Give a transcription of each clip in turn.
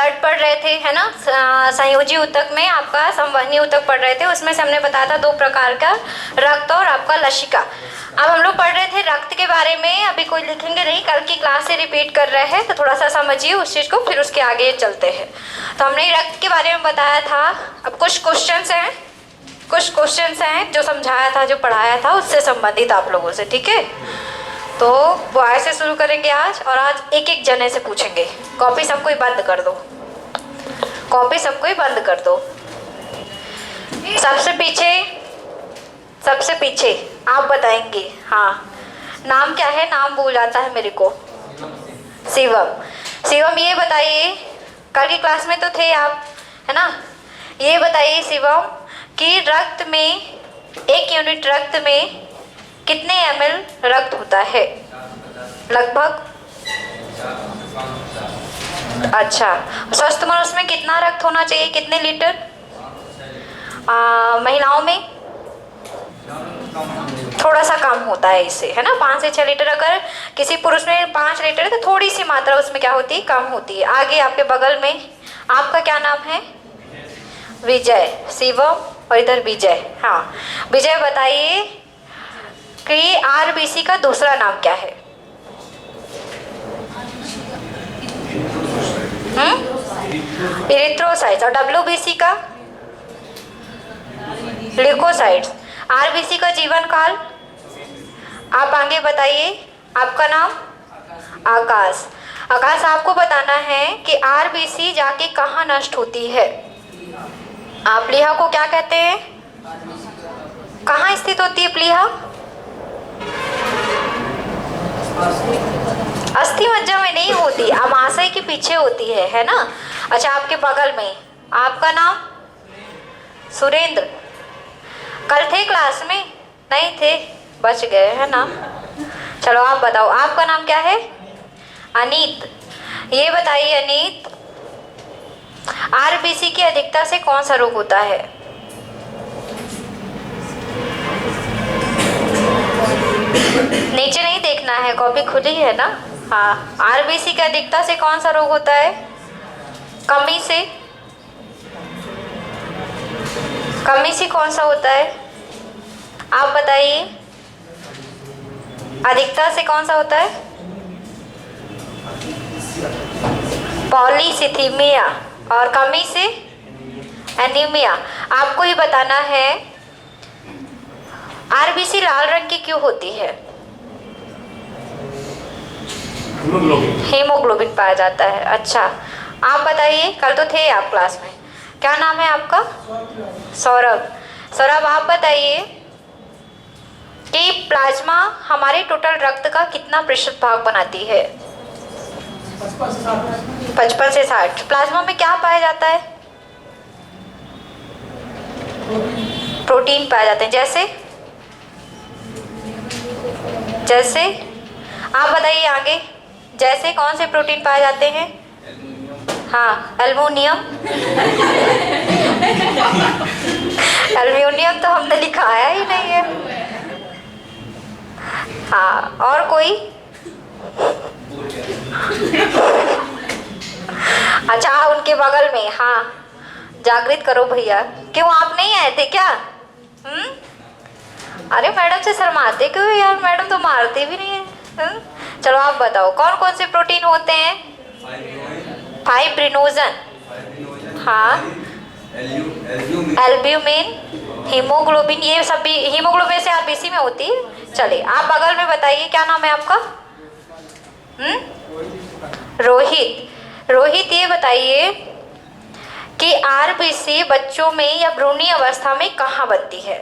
Blood पढ़ रहे थे, है ना। संयोजी ऊतक में आपका संवहनी ऊतक पढ़ रहे थे, उसमें से हमने बताया था 2 प्रकार का, रक्त और आपका लसिका। अब हम लोग पढ़ रहे थे रक्त के बारे में। अभी कोई लिखेंगे नहीं, कल की क्लास से रिपीट कर रहे हैं, तो थोड़ा सा समझिए उस चीज़ को, फिर उसके आगे चलते हैं। तो हमने रक्त के बारे में बताया था। अब कुछ क्वेश्चंस हैं जो समझाया था, जो पढ़ाया था, उससे संबंधित आप लोगों से, ठीक है। तो वो ऐसे शुरू करेंगे आज, और आज एक एक जने से पूछेंगे। कॉपी सबको ही बंद कर दो, सबसे पीछे आप बताएंगे। हाँ, नाम क्या है? नाम भूल जाता है मेरे को। शिवम, ये बताइए, कल की क्लास में तो थे आप, है ना। ये बताइए शिवम कि रक्त में, 1 यूनिट रक्त में कितने ml रक्त होता है लगभग? अच्छा, स्वस्थ मनुष्य में कितना रक्त होना चाहिए, कितने लीटर? महिलाओं में थोड़ा सा कम होता है इससे, है ना, 5 से 6 लीटर। अगर किसी पुरुष में 5 लीटर है तो थोड़ी सी मात्रा उसमें क्या होती है, कम होती है। आगे आपके बगल में, आपका क्या नाम है? विजय। शिवम और इधर विजय। हाँ, विजय बताइए कि आरबीसी का दूसरा नाम क्या है? इरिथ्रोसाइट्स। और डब्ल्यूबीसी का? ल्यूकोसाइट्स। आरबीसी का जीवन काल? आप आगे बताइए। आपका नाम? आकाश। आकाश, आपको बताना है कि आरबीसी जाके कहाँ नष्ट होती है? आप प्लीहा को क्या कहते हैं? कहाँ स्थित होती है प्लीहा? अस्थि मज्जा में नहीं होती, आमाशय के पीछे होती है ना। अच्छा, आपके बगल में, आपका नाम? सुरेंद्र। कल थे क्लास में? नहीं थे, बच गए, है ना। चलो आप बताओ, आपका नाम क्या है? अनीत। ये बताइए अनीत, आरबीसी की अधिकता से कौन सा रोग होता है? नीचे नहीं देखना है, कॉपी खुली है ना। हाँ, आरबीसी की अधिकता से कौन सा रोग होता है? कमी से कौन सा होता है? आप बताइए, अधिकता से कौन सा होता है? पॉलीसिथीमिया। और कमी से? एनीमिया। आपको ये बताना है आरबीसी लाल रंग की क्यों होती है? हीमोग्लोबिन पाया जाता है। अच्छा, आप बताइए, कल तो थे आप क्लास में, क्या नाम है आपका? सौरभ, आप बताइए कि प्लाज्मा हमारे टोटल रक्त का कितना प्रतिशत भाग बनाती है? 55 से 60। प्लाज्मा में क्या पाया जाता है? प्रोटीन पाए जाते हैं। जैसे आप बताइए आगे, जैसे कौन से प्रोटीन पाए जाते हैं? हाँ, एल्यूमिनियम तो हमने लिखाया ही नहीं है। हाँ, और कोई? अच्छा, उनके बगल में, हाँ, जागृत करो भैया। क्यों, आप नहीं आए थे क्या? अरे मैडम से शर्माते क्यों यार, मैडम तो मारती भी नहीं है। चलो आप बताओ, कौन कौन से प्रोटीन होते हैं? फाइब्रिनोजन, हाँ, एल्ब्यूमिन, हीमोग्लोबिन, ये सब भी हीमोग्लोबिन से आरबीसी में होती है। चलिए आप बगल में बताइए, क्या नाम है आपका? रोहित, ये बताइए कि आरबीसी बच्चों में या भ्रूणी अवस्था में कहाँ बनती है?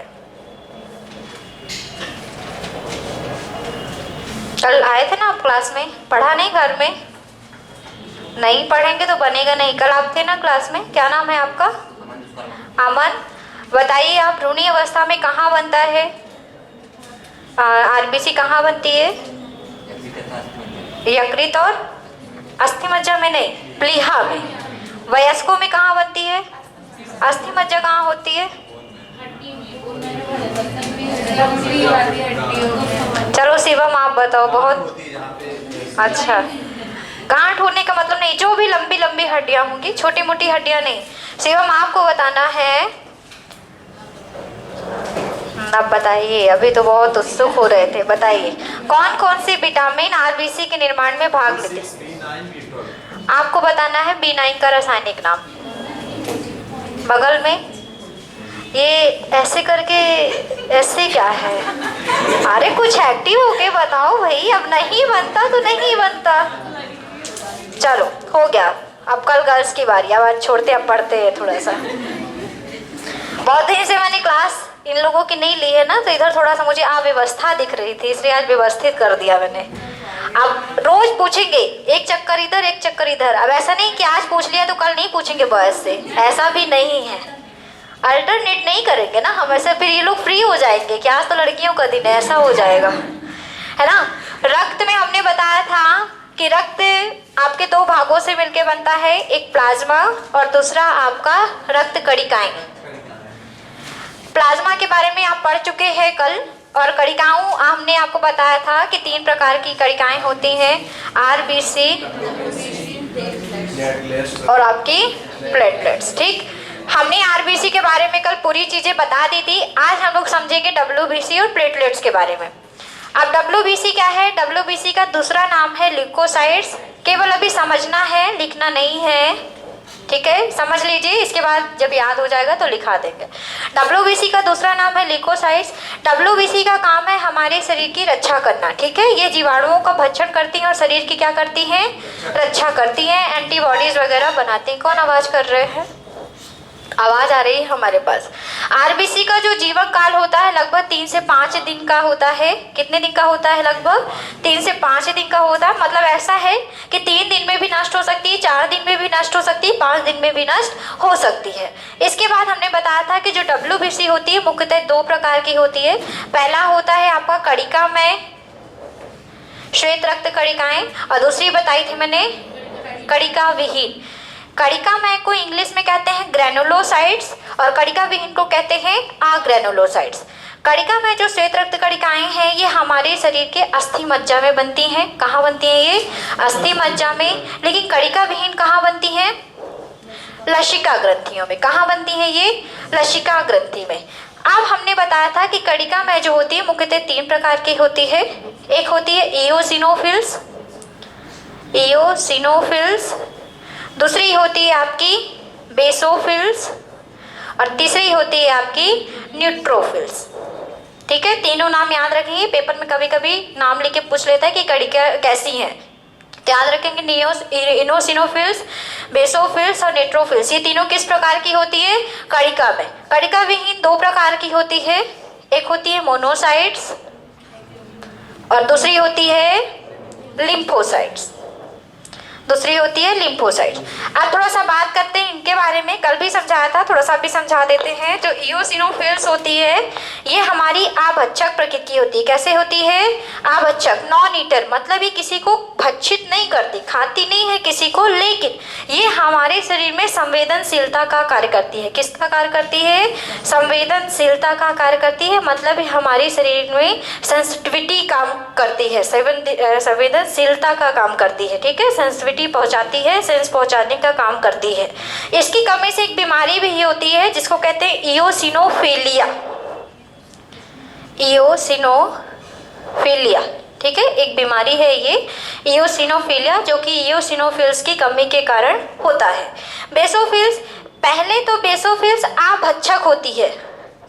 कल आए थे ना आप क्लास में, पढ़ा नहीं? घर में नहीं पढ़ेंगे तो बनेगा नहीं। कल आप थे ना क्लास में, क्या नाम है आपका? अमन। बताइए आप, भ्रूणी अवस्था में कहाँ बनता है आरबीसी? कहाँ बनती है? यकृत और अस्थि मज्जा में नहीं, प्लीहा में। वयस्कों में कहाँ बनती है? अस्थि मज्जा कहाँ होती है? चलो शिवम आप बताओ। बहुत अच्छा, गांठ होने का मतलब नहीं, जो भी लंबी लंबी हड्डियां होंगी, छोटी मोटी हड्डियां नहीं। शिवम आपको बताना है। अब बताइए, अभी तो बहुत उत्सुक हो रहे थे, बताइए कौन कौन से विटामिन आरबीसी के निर्माण में भाग लेते हैं। आपको बताना है B9 का रासायनिक नाम। बगल में ये ऐसे करके, ऐसे क्या है? अरे कुछ एक्टिव होके बताओ भाई, अब नहीं बनता तो नहीं बनता। चलो हो गया, अब कल गर्ल्स की बारी, अब आज छोड़ते, अब पढ़ते हैं थोड़ा सा। बहुत दिन से मैंने क्लास इन लोगों की नहीं ली है ना, तो इधर थोड़ा सा मुझे अव्यवस्था दिख रही थी, इसलिए आज व्यवस्थित कर दिया मैंने। अब रोज पूछेंगे, एक चक्कर इधर एक चक्कर इधर। अब ऐसा नहीं कि आज पूछ लिया तो कल नहीं पूछेंगे बॉयज से, ऐसा भी नहीं है। अल्टरनेट नहीं करेंगे ना हम ऐसे, फिर ये लोग फ्री हो जाएंगे कि आज तो लड़कियों का दिन है, ऐसा हो जाएगा, है ना। रक्त में हमने बताया था कि रक्त आपके दो भागों से मिलकर बनता है, एक प्लाज्मा और दूसरा आपका रक्त कणिकाएं। प्लाज्मा के बारे में आप पढ़ चुके हैं कल, और कणिकाओं हमने आपको बताया था कि 3 प्रकार की कणिकाएं होती हैं, आरबीसी और आपकी प्लेटलेट्स। ठीक, हमने आरबीसी के बारे में कल पूरी चीजें बता दी थी। आज हम लोग समझेंगे डब्ल्यूबीसी और प्लेटलेट्स के बारे में। अब डब्ल्यूबीसी क्या है? डब्ल्यूबीसी का दूसरा नाम है ल्यूकोसाइट्स। केवल अभी समझना है, लिखना नहीं है, ठीक है, समझ लीजिए, इसके बाद जब याद हो जाएगा तो लिखा देंगे। डब्ल्यूबीसी का दूसरा नाम है ल्यूकोसाइट्स। डब्ल्यूबीसी का काम है हमारे शरीर की रक्षा करना, ठीक है। ये जीवाणुओं का भक्षण करती हैं और शरीर की क्या करती हैं? रक्षा करती हैं, एंटीबॉडीज वगैरह बनाती हैं। कौन आवाज कर रहे हैं? आवाज आ रही है हमारे पास। आरबीसी का जो जीवन काल होता है लगभग 3 से 5 दिन का होता है। कितने दिन का होता है? लगभग 3 से 5 दिन का होता है। मतलब ऐसा है कि 3 दिन में भी नष्ट हो सकती है, 4 दिन में भी नष्ट हो सकती है, 5 दिन में भी नष्ट हो सकती है। इसके बाद हमने बताया था कि जो डब्ल्यूबीसी होती है मुख्यतः 2 प्रकार की होती है। पहला होता है आपका कणिकामय श्वेत रक्त कणिकाएं, और दूसरी बताई थी मैंने कणिका विहीन। कणिकामय को इंग्लिश में कहते हैं ग्रेनुलोसाइट्स और कणिका विहीन को कहते हैं अग्रेनुलोसाइट्स। कणिकामय जो श्वेत रक्त कणिकाएं हैं ये हमारे शरीर के अस्थि मज्जा में बनती हैं। कहाँ बनती हैं ये? अस्थि मज्जा में। लेकिन कणिका विहीन कहाँ बनती हैं? लसिका ग्रंथियों में। कहाँ बनती हैं ये? लसिका ग्रंथि में। अब हमने बताया था कि कणिकामय जो होती है मुख्यतः 3 प्रकार की होती है। एक होती है इओसिनोफिल्स, दूसरी होती है आपकी बेसोफिल्स और तीसरी होती है आपकी न्यूट्रोफिल्स। ठीक है, तीनों नाम याद रखेंगे। पेपर में कभी कभी नाम लेके पूछ लेता है कि कणिका कैसी हैं, तो याद रखेंगे इनोसिनोफिल्स, बेसोफिल्स और न्यूट्रोफिल्स। ये तीनों किस प्रकार की होती है? कणिका में। कणिका विहीन 2 प्रकार की होती है। एक होती है मोनोसाइट्स और दूसरी होती है लिम्फोसाइट्स। अब थोड़ा सा बात करते हैं इनके बारे में। कल भी समझाया था, थोड़ा सा भी समझा देते हैं। जो इओसिनोफिल्स होती है ये हमारी आभक्षक प्रकृति की होती है। कैसे होती है? आभक्षक, नॉन ईटर, मतलब ये किसी को भक्षित नहीं करती, खाती नहीं है किसी को, लेकिन ये हमारे शरीर में संवेदनशीलता का कार्य करती है। किसका कार्य करती है? संवेदनशीलता का कार्य करती है। मतलब हमारे शरीर में सेंसिटिविटी काम करती है, संवेदनशीलता का काम करती है। ठीक है, सेंसिटिविटी पहुंचाती है, सेंस पहुंचाने का काम करती है। इसकी कमी से एक बीमारी भी होती है जिसको कहते हैं इओसिनोफिलिया। ठीक है, एक बीमारी है ये इओसिनोफिलिया, जो कि इओसिनोफिल्स की कमी के कारण होता है। बेसोफिल्स, पहले तो बेसोफिल्स आभक्षक होती है।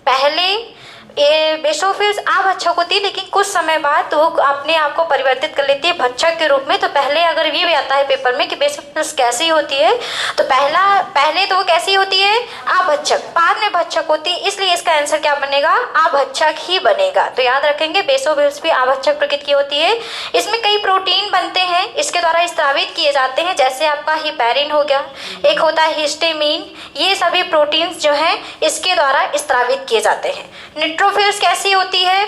पहले ये बेसोफिल्स आभक्षक होती है, लेकिन कुछ समय बाद वो अपने आप को परिवर्तित कर लेती है भक्षक के रूप में। तो पहले अगर ये भी आता है पेपर में कि बेसोफिल्स कैसी होती है, तो पहले तो वो कैसी होती है? आभक्षक, बाद में भक्षक होती है। इसलिए इसका आंसर क्या बनेगा? आभक्षक ही बनेगा। तो याद रखेंगे बेसोफिल्स भी आभक्षक प्रकृति की होती है। इसमें कई प्रोटीन बनते हैं, इसके द्वारा स्त्रावित किए जाते हैं, जैसे आपका हिपैरिन हो गया, एक होता है हिस्टेमिन। ये सभी प्रोटीन्स जो हैं इसके द्वारा स्त्रावित किए जाते हैं। न्यूट्रोफिल्स कैसी होती है?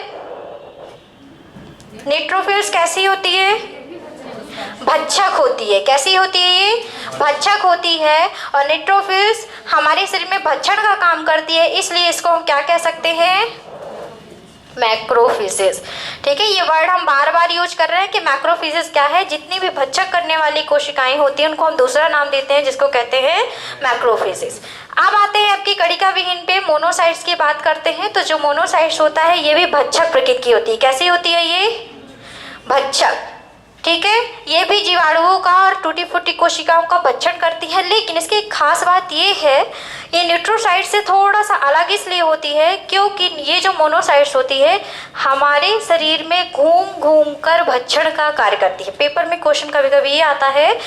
न्यूट्रोफिल्स कैसी होती है? भक्षक होती है। कैसी होती है ये? भक्षक होती है। और न्यूट्रोफिल्स हमारे शरीर में भक्षण का काम करती है, इसलिए इसको हम क्या कह सकते हैं? मैक्रोफेजेस। ठीक है, ये वर्ड हम बार बार यूज कर रहे हैं कि मैक्रोफेजेस क्या है। जितनी भी भक्षक करने वाली कोशिकाएं होती हैं उनको हम दूसरा नाम देते हैं जिसको कहते हैं मैक्रोफेजेस। अब आते हैं आपकी कणिका विहीन पे, मोनोसाइट्स की बात करते हैं। तो जो मोनोसाइट्स होता है ये भी भक्षक प्रकृति की होती है। कैसी होती है ये? भक्षक। ठीक है, ये भी जीवाणुओं का और टूटी फूटी कोशिकाओं का भक्षण करती है। लेकिन इसकी एक खास बात ये है, ये न्यूट्रोसाइट से थोड़ा सा अलग इसलिए होती है क्योंकि ये जो मोनोसाइट्स होती है हमारे शरीर में घूम घूम कर भक्षण का कार्य करती है। पेपर में क्वेश्चन कभी कभी ये आता है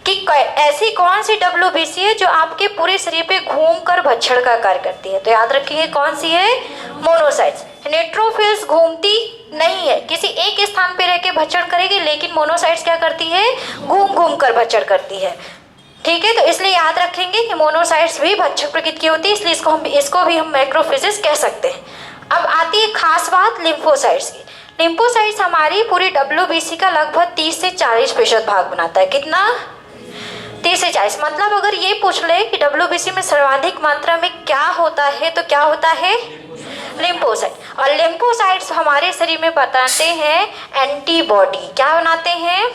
कि ऐसी कौन सी WBC है जो आपके पूरे शरीर पे घूम कर भक्षण का कार्य करती है। तो याद रखिए कौन सी है? मोनोसाइट्स। न्यूट्रोफिल्स घूमती नहीं है, किसी एक स्थान पे रह के भक्षण करेगी, लेकिन मोनोसाइट्स क्या करती है? घूम घूम कर भक्षण करती है। ठीक है, तो इसलिए याद रखेंगे कि मोनोसाइट्स भी भक्षक प्रकृति की होती है, इसलिए इसको भी हम मैक्रोफेजेस कह सकते हैं। अब आती है खास बात लिम्फोसाइट्स की। लिम्फोसाइट्स हमारी पूरी WBC का लगभग 30 से 40% भाग बनाता है। कितना? 30 से 40। मतलब अगर ये पूछ ले कि WBC में सर्वाधिक मात्रा में क्या होता है तो क्या होता है? लिम्फोसाइट। और लिम्फोसाइट्स हमारे शरीर में बताते हैं एंटीबॉडी। क्या बनाते हैं?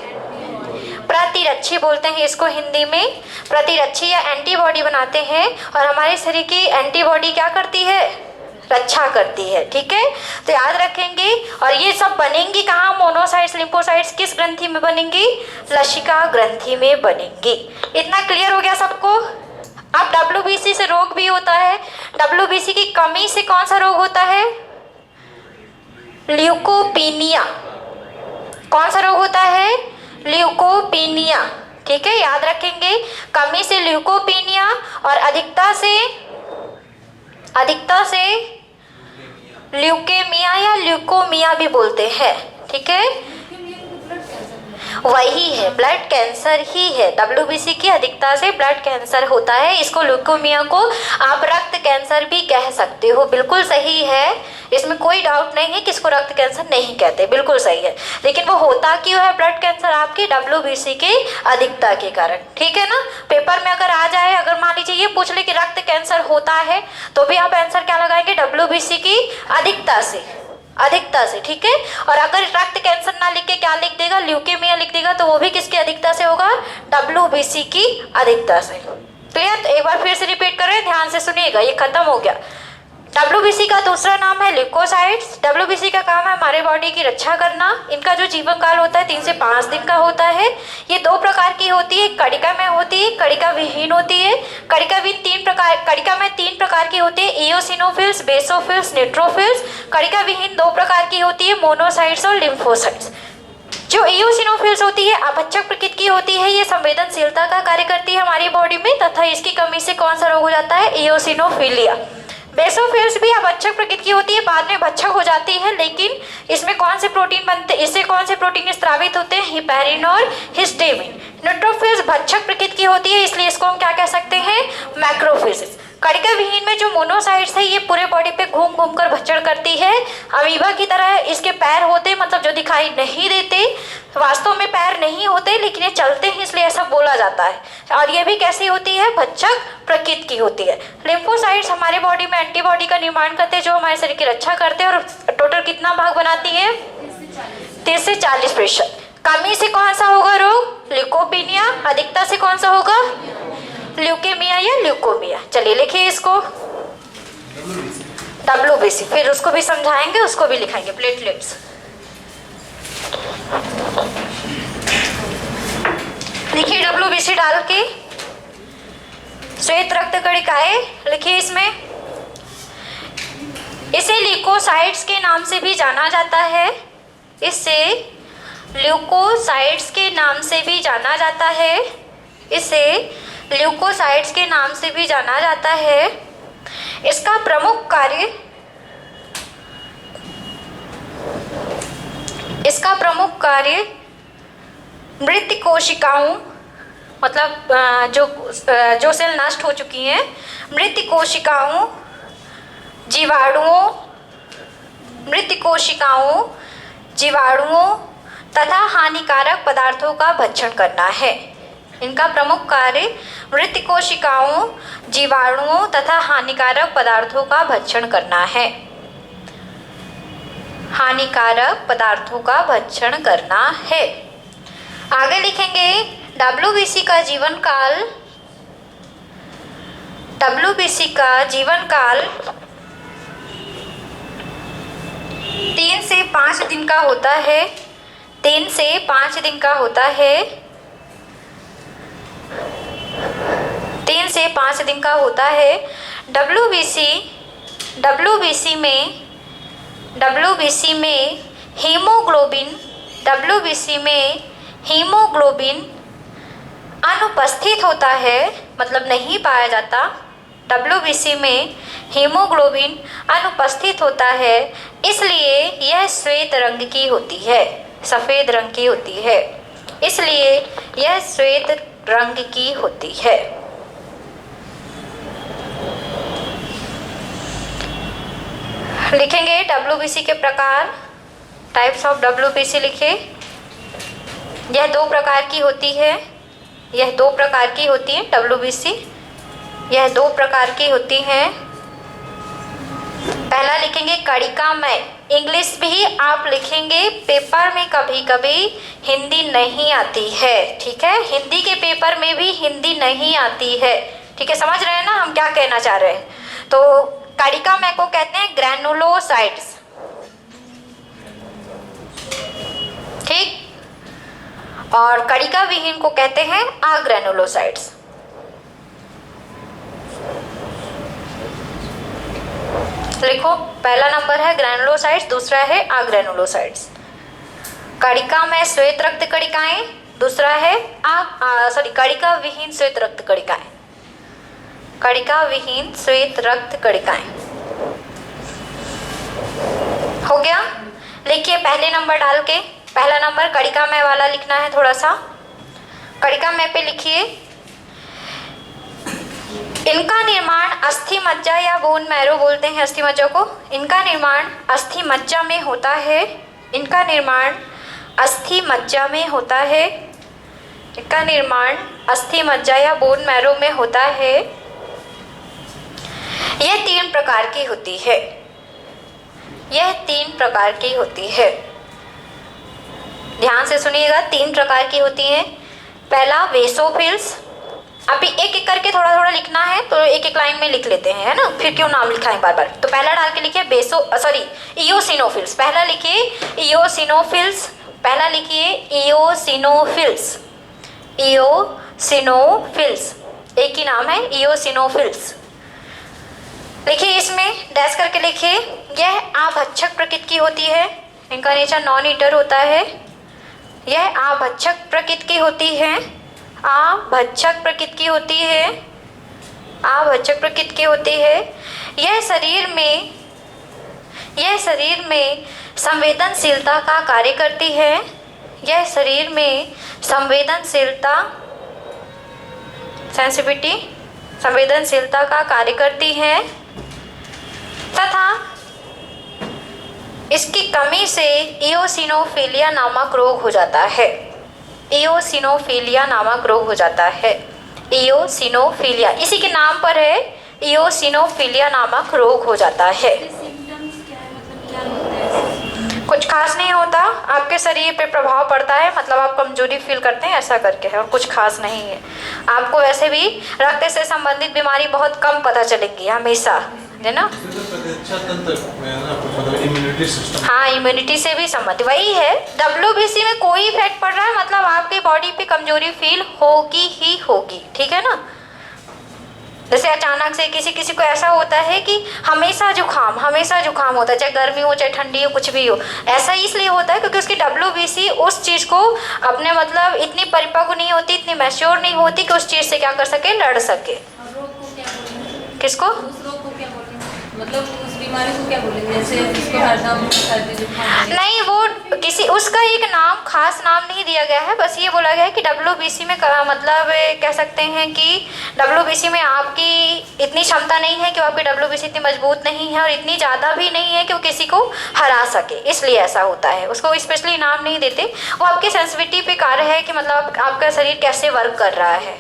प्रतिरक्षी बोलते हैं इसको हिंदी में। प्रतिरक्षी या एंटीबॉडी बनाते हैं और हमारे शरीर की एंटीबॉडी क्या करती है? रक्षा करती है। ठीक है, तो याद रखेंगे। और ये सब बनेंगी कहाँ? मोनोसाइट्स लिम्फोसाइट्स किस ग्रंथि में बनेंगी? लसिका ग्रंथि में बनेंगी। इतना क्लियर हो गया सबको? अब WBC से रोग भी होता है। WBC की कमी से कौन सा रोग होता है? ल्यूकोपीनिया। कौन सा रोग होता है? ल्यूकोपीनिया। ठीक है, याद रखेंगे। कमी से ल्यूकोपीनिया और अधिकता से ल्यूकेमिया या ल्यूकोमिया भी बोलते हैं। ठीक है, वही है, ब्लड कैंसर ही है। WBC की अधिकता से ब्लड कैंसर होता है। इसको ल्यूकोमिया को आप रक्त कैंसर भी कह सकते हो। बिल्कुल सही है, इसमें कोई डाउट नहीं है कि इसको रक्त कैंसर नहीं कहते, बिल्कुल सही है। लेकिन वो होता क्यों है ब्लड कैंसर? आपके WBC के अधिकता के कारण। ठीक है ना, पेपर में अगर आ जाए, अगर मान लीजिए ये पूछ ले कि रक्त कैंसर होता है, तो भी आप आंसर क्या लगाएंगे? WBC की अधिकता से। ठीक है, और अगर रक्त कैंसर ना लिख के क्या लिख देगा? ल्यूकेमिया लिख देगा, तो वो भी किसकी अधिकता से होगा? WBC की अधिकता से। तो यार एक बार फिर से रिपीट कर रहे हैं, ध्यान से सुनिएगा, ये खत्म हो गया। WBC का दूसरा नाम है ल्यूकोसाइट्स। WBC का काम है हमारे बॉडी की रक्षा करना। इनका जो जीवन काल होता है 3 से 5 दिन का होता है। ये 2 प्रकार की होती है, कणिका में होती है, कणिका विहीन होती है। कणिका में 3 प्रकार की होती है, इओसिनोफिल्स, बेसोफिल्स, न्यूट्रोफिल्स। कणिका विहीन 2 प्रकार की होती है, मोनोसाइट्स और लिम्फोसाइट्स। जो इओसिनोफिल्स होती है अपक्षक प्रकृति की होती है, ये संवेदनशीलता का कार्य करती है हमारी बॉडी में, तथा इसकी कमी से कौन सा रोग हो जाता है? इओसिनोफिलिया। बेसोफिल्स भी अपक्षक प्रकृति की होती है, बाद में भक्षक हो जाती है, लेकिन इसमें कौन से प्रोटीन बनते, इससे कौन से प्रोटीन स्रावित होते हैं? हिपैरिन और हिस्टेमिन। न्यूट्रोफिल्स भक्षक प्रकृति की होती है, इसलिए इसको हम क्या कह सकते हैं? मैक्रोफेजेस। कणिका विहीन में जो मोनोसाइट्स है ये पूरे बॉडी पे घूम घूम कर भक्षण करती है। अमीबा की तरह इसके पैर होते, मतलब जो दिखाई नहीं देते, वास्तव में पैर नहीं होते, लेकिन ये चलते हैं इसलिए ऐसा बोला जाता है। और ये भी कैसी होती है? भक्षक प्रकृति की होती है। लिम्फोसाइट्स हमारे बॉडी में एंटीबॉडी का निर्माण करते हैं जो हमारे शरीर की रक्षा करते हैं, और टोटल कितना भाग बनाती है? 30 से 40%। कमी से कौन सा होगा रोग? ल्यूकोपीनिया। अधिकता से कौन सा होगा? ल्यूकेमिया या ल्यूकोमिया। चलिए लिखिए इसको WBC, फिर उसको भी समझाएंगे, उसको भी लिखाएंगे। प्लेटलेट्स लिखिए WBC डाल के। श्वेत रक्त कणिकाएं लिखिए इसमें। इसे ल्यूकोसाइट्स के नाम से भी जाना जाता है। इसे ल्यूकोसाइट्स के नाम से भी जाना जाता है। इसे ल्यूकोसाइट्स के नाम से भी जाना जाता है। इसका प्रमुख कार्य मृत कोशिकाओं, मतलब जो सेल नष्ट हो चुकी हैं, मृत कोशिकाओं, जीवाणुओं तथा हानिकारक पदार्थों का भक्षण करना है। इनका प्रमुख कार्य मृत कोशिकाओं, जीवाणुओं तथा हानिकारक पदार्थों का भक्षण करना है। हानिकारक पदार्थों का भक्षण करना है। आगे लिखेंगे डब्ल्यूबीसी का जीवन काल, डब्ल्यूबीसी का जीवन काल 3 से 5 दिन का होता है, 3 से 5 दिन का होता है, 3 से 5 दिन का होता है। डब्ल्यूबीसी में हीमोग्लोबिन अनुपस्थित होता है, मतलब नहीं पाया जाता। डब्ल्यूबीसी में हीमोग्लोबिन अनुपस्थित होता है, इसलिए यह श्वेत रंग की होती है, सफ़ेद रंग की होती है, इसलिए यह श्वेत रंग की होती है। लिखेंगे डब्ल्यूबीसी के प्रकार, टाइप्स ऑफ डब्ल्यूबीसी लिखे। यह 2 प्रकार की होती है, यह 2 प्रकार की होती है डब्ल्यूबीसी, यह 2 प्रकार की होती हैं। पहला लिखेंगे कणिकामय। इंग्लिश भी आप लिखेंगे, पेपर में कभी कभी हिंदी नहीं आती है, ठीक है, हिंदी के पेपर में भी हिंदी नहीं आती है, ठीक है, समझ रहे हैं ना हम क्या कहना चाह रहे हैं। तो कणिकामय को कहते हैं ग्रैनुलोसाइट्स, ठीक, और कणिका विहीन को कहते हैं अग्रैनुलोसाइट्स। लिखो, पहला नंबर है ग्रैनुलोसाइट्स, दूसरा है अग्रैनुलोसाइट्स। कणिका में श्वेत रक्त कणिकाएं, दूसरा है कणिका विहीन श्वेत रक्त कणिकाएं, कणिका विहीन श्वेत रक्त कणिकाएं। हो गया। लिखिए पहले नंबर डाल के, पहला नंबर कणिका में वाला लिखना है थोड़ा सा। कणिका में पे लिखिए, इनका निर्माण अस्थि मज्जा या बोन मैरो बोलते हैं अस्थि मज्जा को, इनका निर्माण अस्थि मज्जा में होता है, इनका निर्माण अस्थि मज्जा में होता है, इनका निर्माण अस्थि मज्जा या बोन मैरो में होता है। यह 3 प्रकार की होती है, यह 3 प्रकार की होती है, ध्यान से सुनिएगा, 3 प्रकार की होती हैं। पहला वेसोफिल्स, अभी एक एक करके थोड़ा थोड़ा लिखना है, तो एक एक लाइन में लिख लेते हैं, है ना, फिर क्यों नाम लिखा है बार बार। तो पहला डाल के लिखिए इयोसिनोफिल्स, पहला लिखिए इयोसिनोफिल्स, पहला लिखिए इयोसिनोफिल्स, इयोसिनोफिल्स, एक ही नाम है इयोसिनोफिल्स। लिखिए, इसमें डैश करके लिखिए, यह आभक्षक प्रकृति की होती है, इनका नेचर नॉन ईटर होता है, यह आभक्षक प्रकृति की होती है, आभक्षक प्रकृति की होती है, आभक्षक प्रकृति की होती है। यह शरीर में संवेदनशीलता का कार्य करती है, यह शरीर में संवेदनशीलता संवेदनशीलता का कार्य करती है तथा इसकी कमी से इयोसिनोफिलिया नामक रोग हो जाता है, इयोसिनोफिलिया नामक रोग हो जाता है, इयोसिनोफिलिया इसी के नाम पर है, इयोसिनोफिलिया नामक रोग हो जाता है। कुछ खास नहीं होता, आपके शरीर पे प्रभाव पड़ता है, मतलब आप कमजोरी फील करते हैं ऐसा करके है, और कुछ खास नहीं है। आपको वैसे भी रक्त से संबंधित बीमारी बहुत कम पता चलेगी हमेशा, है ना। हाँ, इम्यूनिटी से भी संबंधित वही है। डब्ल्यूबीसी में कोई इफेक्ट पड़ रहा है मतलब आपके बॉडी पे कमजोरी फील होगी ही होगी, ठीक है ना। जैसे अचानक से किसी किसी को ऐसा होता है कि हमेशा जुकाम होता है, चाहे गर्मी हो चाहे ठंडी हो, कुछ भी हो, ऐसा इसलिए होता है क्योंकि उसकी डब्ल्यूबीसी उस चीज़ को अपने मतलब इतनी परिपक्व नहीं होती, इतनी मैच्योर नहीं होती कि उस चीज़ से क्या कर सके, लड़ सके। किसको? मतलब उस बीमारी को क्या बोलेंगे, जैसे जिसको हरदम सर्दी जुकाम नहीं, वो किसी उसका एक नाम खास नाम नहीं दिया गया है, बस ये बोला गया है कि डब्ल्यूबीसी में मतलब कह सकते हैं कि डब्ल्यूबीसी में आपकी इतनी क्षमता नहीं है कि आपकी डब्ल्यूबीसी इतनी मजबूत नहीं है और इतनी ज़्यादा भी नहीं है कि वो किसी को हरा सके, इसलिए ऐसा होता है। उसको स्पेशली नाम नहीं देते, वो आपके सेंसिटिविटी पे कार्य है कि मतलब आपका शरीर कैसे वर्क कर रहा है।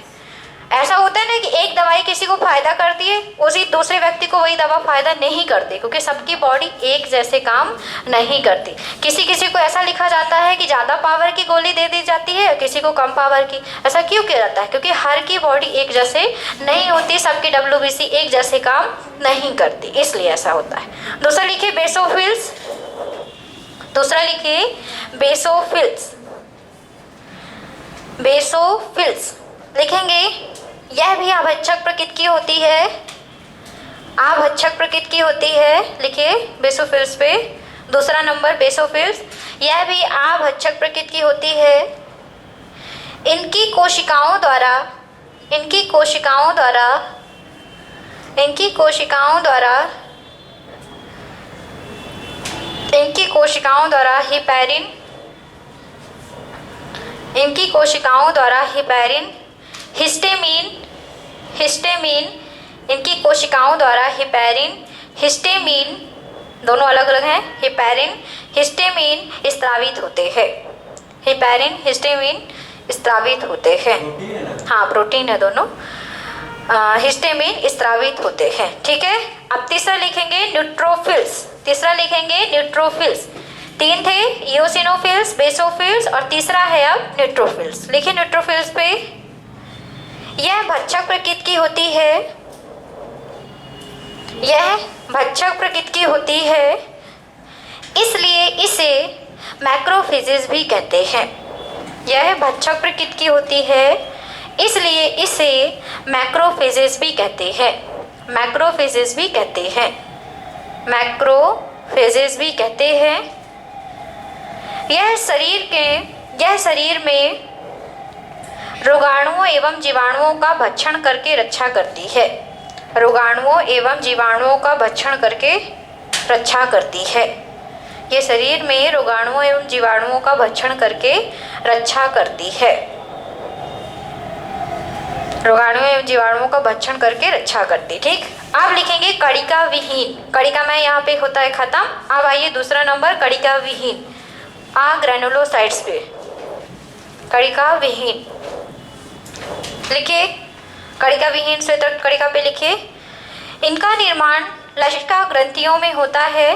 ऐसा होता है ना कि एक दवाई किसी को फायदा करती है, उसी दूसरे व्यक्ति को वही दवा फायदा नहीं करती, क्योंकि सबकी बॉडी एक जैसे काम नहीं करती। किसी किसी को ऐसा लिखा जाता है कि ज़्यादा पावर की गोली दे दी जाती है और किसी को कम पावर की। ऐसा क्यों किया जाता है? क्योंकि हर की बॉडी एक जैसे नहीं होती, सबकी WBC एक जैसे काम नहीं करती, इसलिए ऐसा होता है। दूसरा लिखिए बेसोफिल्स। दूसरा लिखिए बेसोफिल्स। बेसोफिल्स लिखेंगे, यह भी आभक्षक प्रकृति की होती है। आभक्षक प्रकृति की होती है, लिखिए बेसोफिल्स पे दूसरा नंबर बेसोफिल्स। यह भी आभक्षक प्रकृति की होती है। इनकी कोशिकाओं द्वारा इनकी कोशिकाओं द्वारा इनकी कोशिकाओं द्वारा इनकी कोशिकाओं द्वारा हिपैरिन इनकी कोशिकाओं द्वारा हिपैरिन हिस्टेमीन हिस्टेमीन इनकी कोशिकाओं द्वारा हिपैरिन हिस्टेमीन दोनों अलग अलग हैं। हिपैरिन हिस्टेमीन स्त्रावित होते हैं। हिपैरिन हिस्टेमीन स्त्रावित होते हैं। हाँ, प्रोटीन है दोनों। हिस्टेमीन स्त्रावित होते हैं। ठीक है, अब तीसरा लिखेंगे न्यूट्रोफिल्स। तीसरा लिखेंगे न्यूट्रोफिल्स। तीन थे, इओसिनोफिल्स, बेसोफिल्स और तीसरा है अब न्यूट्रोफिल्स। लिखिए न्यूट्रोफिल्स पे, यह भक्षक प्रकृति की होती है। यह भक्षक प्रकृति की होती है, इसलिए इसे मैक्रोफेजेस भी कहते हैं। यह भक्षक प्रकृति की होती है, इसलिए इसे मैक्रोफेजेस भी कहते हैं। मैक्रोफेजेस भी कहते हैं। मैक्रोफेजेस भी कहते हैं। यह शरीर में रोगाणुओं एवं जीवाणुओं का भक्षण करके रक्षा करती है। रोगाणुओं एवं जीवाणुओं का भक्षण करके रक्षा करती है। ये शरीर में रोगाणुओं एवं जीवाणुओं का भक्षण करके रक्षा करती है। रोगाणुओं एवं जीवाणुओं का भक्षण करके रक्षा करती। ठीक, अब लिखेंगे कणिका विहीन। कणिका में यहाँ पे होता है खत्म। अब आइए दूसरा नंबर कणिका विहीन। ग्रैनुलोसाइट्स पे कणिका विहीन लिखिए। कणिका विहीन श्वेतरक्त कणिका पे लिखिए, इनका निर्माण लसिका ग्रंथियों में होता है।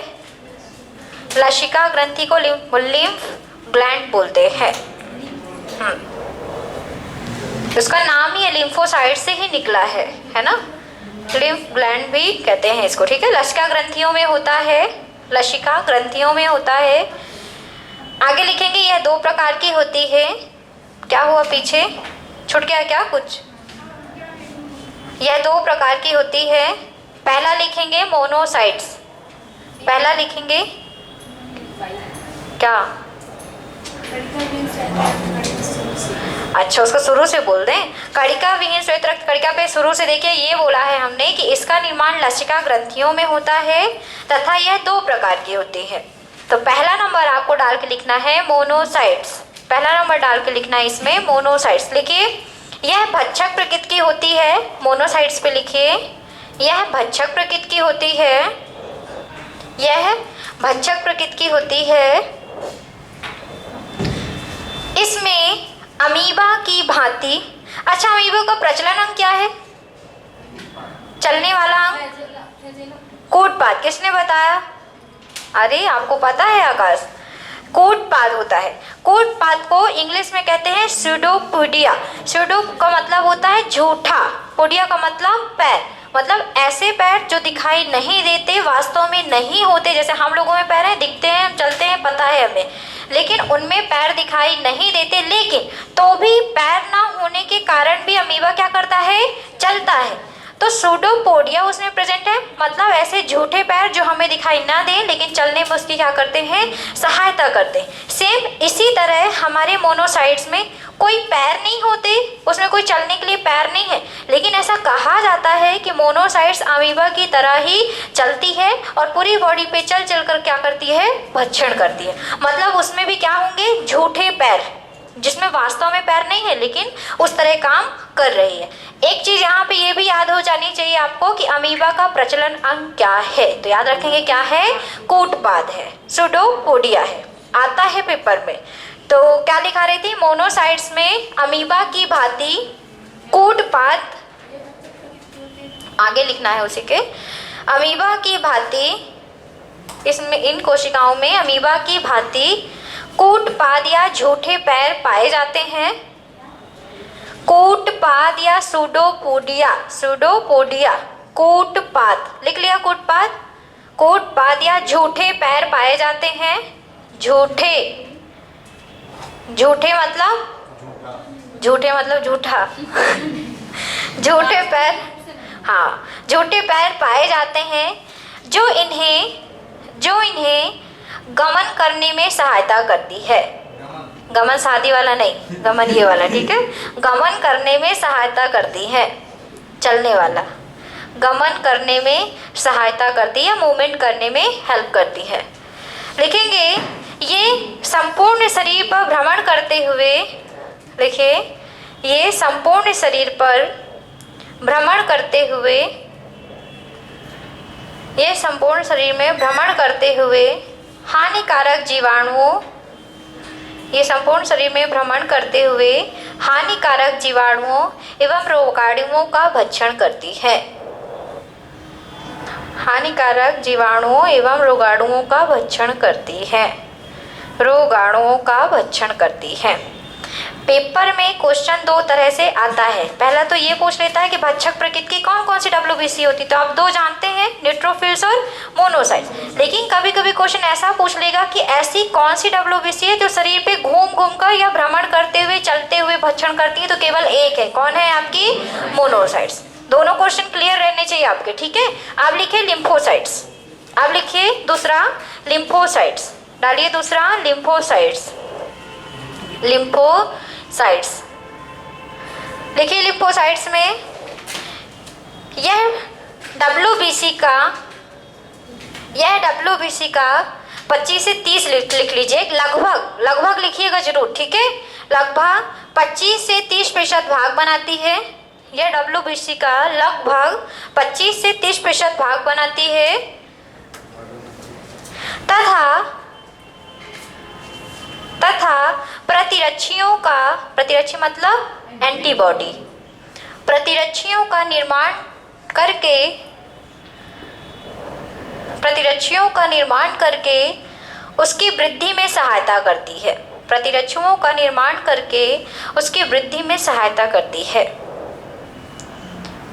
लसिका ग्रंथि को लिम्फ ग्लैंड बोलते हैं। इसका नाम ही लिम्फोसाइट से ही निकला है ना, लिम्फ ग्लैंड भी कहते हैं इसको। ठीक है, लसिका ग्रंथियों में होता है। लसिका ग्रंथियों में होता है। आगे लिखेंगे यह दो प्रकार की होती है। क्या हुआ, पीछे छूट गया क्या कुछ? यह दो प्रकार की होती है। पहला लिखेंगे मोनोसाइट्स। पहला लिखेंगे क्या? अच्छा, उसको शुरू से बोल दें। कणिका विहीन श्वेतरक्त कणिका पे शुरू से देखिए, ये बोला है हमने कि इसका निर्माण लसिका ग्रंथियों में होता है तथा यह दो प्रकार की होती है। तो पहला नंबर आपको डाल के लिखना है मोनोसाइट्स। पहला नंबर डाल के लिखना है इसमें मोनोसाइट्स। लिखिए, यह भक्षक प्रकृति की होती है। मोनोसाइट्स पे लिखिए, यह भक्षक प्रकृति की होती है। यह भक्षक प्रकृति की होती है। इसमें अमीबा की भांति, अच्छा अमीबा का प्रचलन अंग क्या है? चलने वाला अंग कूटपाद। किसने बताया? अरे आपको पता है आकाश, कूटपाद होता है। कूटपाद को इंग्लिश में कहते हैं स्यूडोपोडिया। स्यूडो का मतलब होता है झूठा, पोडिया का मतलब पैर, मतलब ऐसे पैर जो दिखाई नहीं देते, वास्तव में नहीं होते। जैसे हम लोगों में पैर हैं, दिखते हैं, हम चलते हैं, पता है हमें, लेकिन उनमें पैर दिखाई नहीं देते। लेकिन तो भी पैर ना होने के कारण भी अमीबा क्या करता है? चलता है। तो सूडोपोडिया उसमें प्रेजेंट है, मतलब ऐसे झूठे पैर जो हमें दिखाई ना दें लेकिन चलने में उसकी क्या करते हैं? सहायता करते हैं। सेम इसी तरह हमारे मोनोसाइट्स में कोई पैर नहीं होते, उसमें कोई चलने के लिए पैर नहीं है, लेकिन ऐसा कहा जाता है कि मोनोसाइट्स अमीबा की तरह ही चलती है और पूरी बॉडी पे चल चल कर क्या करती है? भक्षण करती है। मतलब उसमें भी क्या होंगे? झूठे पैर, जिसमें वास्तव में पैर नहीं है लेकिन उस तरह काम कर रही है। एक चीज यहाँ पे ये भी याद हो जानी चाहिए आपको कि अमीबा का प्रचलन अंग क्या है, तो याद रखेंगे क्या है? कूटपाद है, सूडोपोडिया है, आता है पेपर में। तो क्या दिखा रही थी? मोनोसाइट्स में अमीबा की भांति कूटपाद, आगे लिखना है उसी के, अमीबा की भांति, इसमें इन कोशिकाओं में अमीबा की भांति कूटपाद या झूठे पैर पाए जाते हैं। कूटपाद या सूडोपोडिया, सूडोपोडिया, कूटपाद लिख लिया, कूटपाद, कूटपाद या झूठे पैर पाए जाते हैं। झूठे, झूठे मतलब झूठे मतलब झूठा झूठे पैर, हाँ, झूठे पैर पाए जाते हैं जो इन्हें गमन करने में सहायता करती है। गमन शादी वाला नहीं, गमन ये वाला, ठीक है, गमन करने में सहायता करती है, चलने वाला, गमन करने में सहायता करती है, मूवमेंट करने में हेल्प करती है। लिखेंगे ये संपूर्ण शरीर पर भ्रमण करते हुए, लिखिए ये संपूर्ण शरीर पर भ्रमण करते हुए, ये संपूर्ण शरीर में भ्रमण करते हुए हानिकारक जीवाणुओं, ये संपूर्ण शरीर में भ्रमण करते हुए हानिकारक जीवाणुओं एवं रोगाणुओं का भक्षण करती है। हानिकारक जीवाणुओं एवं रोगाणुओं का भक्षण करती है, रोगाणुओं का भक्षण करती है। पेपर में क्वेश्चन दो तरह से आता है। पहला तो ये पूछ लेता है कि भक्षक प्रकृति की कौन कौन सी WBC होती है, तो आप दो जानते हैं, न्यूट्रोफिल्स और मोनोसाइट्स। लेकिन कभी कभी क्वेश्चन ऐसा पूछ लेगा कि ऐसी कौन सी WBC है जो शरीर पे घूम घूम कर या भ्रमण करते हुए, चलते हुए भक्षण करती है, तो केवल एक है, कौन है आपकी, मोनोसाइट्स। दोनों क्वेश्चन क्लियर रहने चाहिए आपके, ठीक है। आप लिखिए लिम्फोसाइट्स, आप लिखिए दूसरा लिम्फोसाइट्स, डालिए दूसरा लिम्फोसाइट्स, लिम्फोसाइट्स देखिए। लिम्फोसाइट्स में यह WBC का 25 से 30 लिख लीजिए, लगभग लिखिएगा जरूर, ठीक है। लगभग 25 से 30% भाग बनाती है। यह WBC का लगभग 25 से 30% भाग बनाती है तथा प्रतिरक्षियों का, प्रतिरक्षी मतलब एंटीबॉडी, प्रतिरक्षियों का निर्माण करके उसकी वृद्धि में सहायता करती है। प्रतिरक्षियों का निर्माण करके उसकी वृद्धि में सहायता करती है,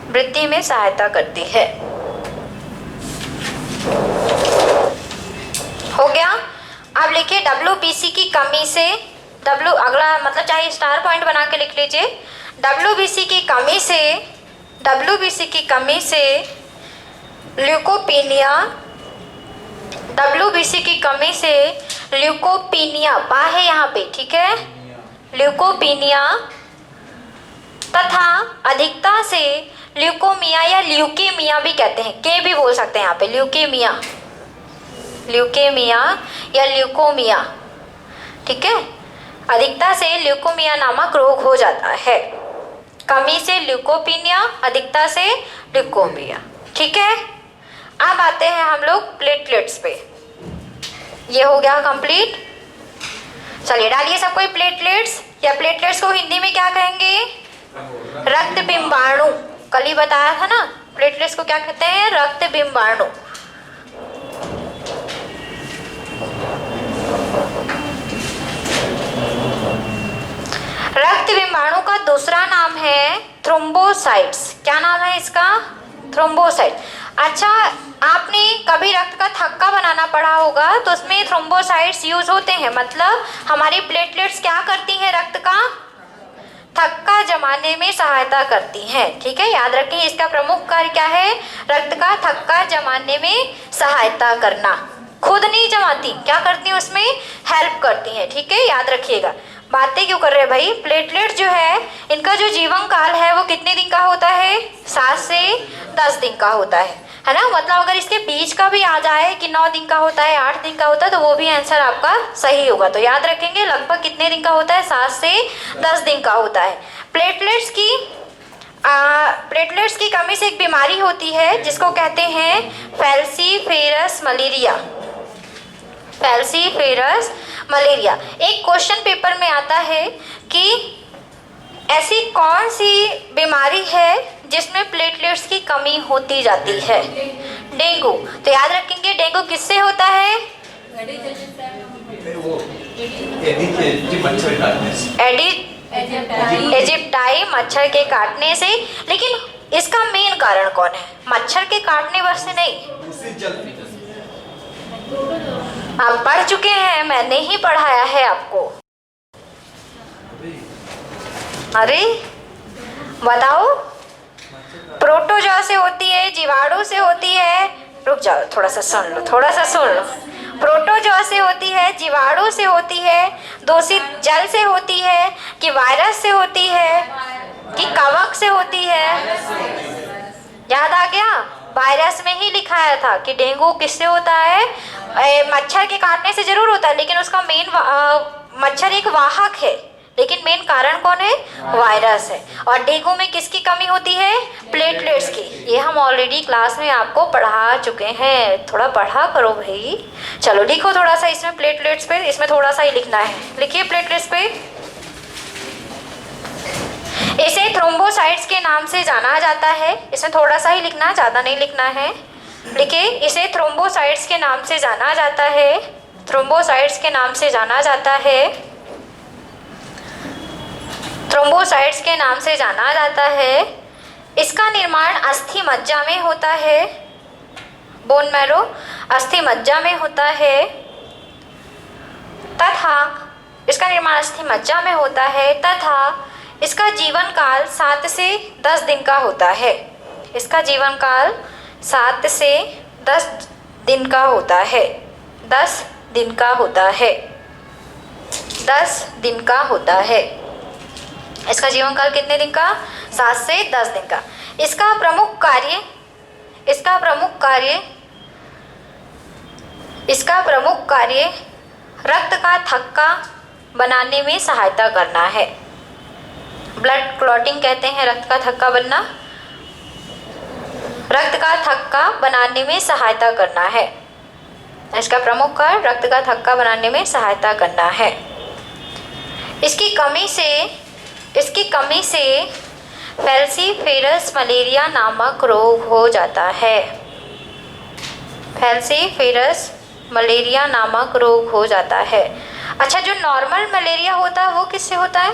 वृद्धि में सहायता करती है। हो गया। अब लिखिए WBC की कमी से, अगला मतलब चाहे स्टार पॉइंट बना के लिख लीजिए। WBC की कमी से ल्यूकोपीनिया, WBC की कमी से ल्यूकोपीनिया, पा है यहाँ पे, ठीक है, ल्यूकोपीनिया तथा अधिकता से ल्यूकोमिया या ल्यूकेमिया भी कहते हैं, के भी बोल सकते हैं यहाँ पे, ल्यूकेमिया या ल्यूकोमिया, ठीक है। अधिकता से ल्यूकोमिया नामक रोग हो जाता है। कमी से ल्यूकोपीनिया, अधिकता से ल्यूकोमिया, ठीक है। अब आते हैं हम लोग प्लेटलेट्स पे। ये हो गया कंप्लीट। चलिए डालिए सब कोई प्लेटलेट्स, या प्लेटलेट्स को हिंदी में क्या कहेंगे, रक्त बिंबाणु। कल ही बताया था ना, प्लेटलेट्स को क्या कहते हैं, रक्त बिंबाणु। रक्त बिंबाणु का दूसरा नाम है थ्रोम्बोसाइट्स। क्या नाम है इसका, थ्रोम्बोसाइट। अच्छा, आपने कभी रक्त का थक्का बनाना पढ़ा होगा, तो उसमें थ्रोम्बोसाइट्स यूज होते हैं। मतलब हमारी प्लेटलेट्स क्या करती हैं, रक्त का थक्का जमाने में सहायता करती हैं, ठीक है। याद रखें, इसका प्रमुख कार्य क्या है, रक्त का थक्का जमाने में सहायता करना। खुद नहीं जमाती, क्या करती हैं, उसमें हेल्प करती हैं, ठीक है, याद रखिएगा। बातें क्यों कर रहे हैं भाई। प्लेटलेट जो है, इनका जो जीवन काल है वो कितने दिन का होता है, 7 से 10 दिन का होता है ना। मतलब अगर इसके बीच का भी आ जाए कि 9 दिन का होता है, 8 दिन का होता है, तो वो भी आंसर आपका सही होगा। तो याद रखेंगे लगभग कितने दिन का होता है, 7 से 10 दिन का होता है। प्लेटलेट्स की कमी से एक बीमारी होती है जिसको कहते हैं फैल्सीफेरस मलेरिया। फैल्सीफेरस मलेरिया। एक क्वेश्चन पेपर में आता है कि ऐसी कौन सी बीमारी है जिसमें प्लेटलेट्स की कमी होती जाती है? डेंगू। तो याद रखेंगे डेंगू किससे होता है? इजिप्टाई मच्छर के काटने से। लेकिन इसका मेन कारण कौन है? मच्छर के काटने से नहीं। आप पढ़ चुके हैं, मैंने ही पढ़ाया है आपको। अरे बताओ। प्रोटोजोआ से होती है, जीवाणु से होती है। रुक जाओ, थोड़ा सा सुन लो, थोड़ा सा सुन लो। प्रोटोजोआ से होती है, जीवाणु से होती है, दूषित जल से होती है, कि वायरस से होती है, कि कवक से होती है? याद आ गया? वायरस में ही लिखाया था कि डेंगू किससे होता है? मच्छर के काटने से जरूर होता है, लेकिन उसका मेन मच्छर एक वाहक है, लेकिन मेन कारण कौन है? वायरस है। और डेंगू में किसकी कमी होती है? प्लेटलेट्स की। ये हम ऑलरेडी क्लास में आपको पढ़ा चुके हैं, थोड़ा पढ़ा करो भाई। चलो लिखो थोड़ा सा इसमें प्लेटलेट्स पे, इसमें थोड़ा सा ही लिखना है। लिखिए प्लेटलेट्स पे। इसे थ्रोम्बोसाइट्स के नाम से जाना जाता है। इसमें थोड़ा सा ही लिखना, ज़्यादा नहीं लिखना है। लिखिए, इसे थ्रोम्बोसाइट्स के नाम से जाना जाता है। थ्रोम्बोसाइट्स के नाम से जाना जाता है। थ्रोम्बोसाइट्स के नाम से जाना जाता है। इसका निर्माण अस्थि मज्जा में होता है। बोन मैरो अस्थि मज्जा में होता है, तथा इसका निर्माण अस्थि मज्जा में होता है, तथा इसका जीवन काल 7 से 10 दिन का होता है। इसका जीवन काल 7 से 10 दिन का होता है। 10 दिन का होता है। 10 दिन का होता है। इसका जीवन काल कितने दिन का? 7 से 10 दिन का। इसका प्रमुख कार्य रक्त का थक्का बनाने में सहायता करना है। ब्लड क्लॉटिंग कहते हैं रक्त का थक्का बनना। रक्त का थक्का बनाने में सहायता करना है। इसका प्रमुख कार्य रक्त का थक्का बनाने में सहायता करना है। इसकी कमी से फैल्सीफेरस मलेरिया नामक रोग हो जाता है। फैल्सीफेरस मलेरिया नामक रोग हो जाता है। अच्छा, जो नॉर्मल मलेरिया होता है वो किससे होता है?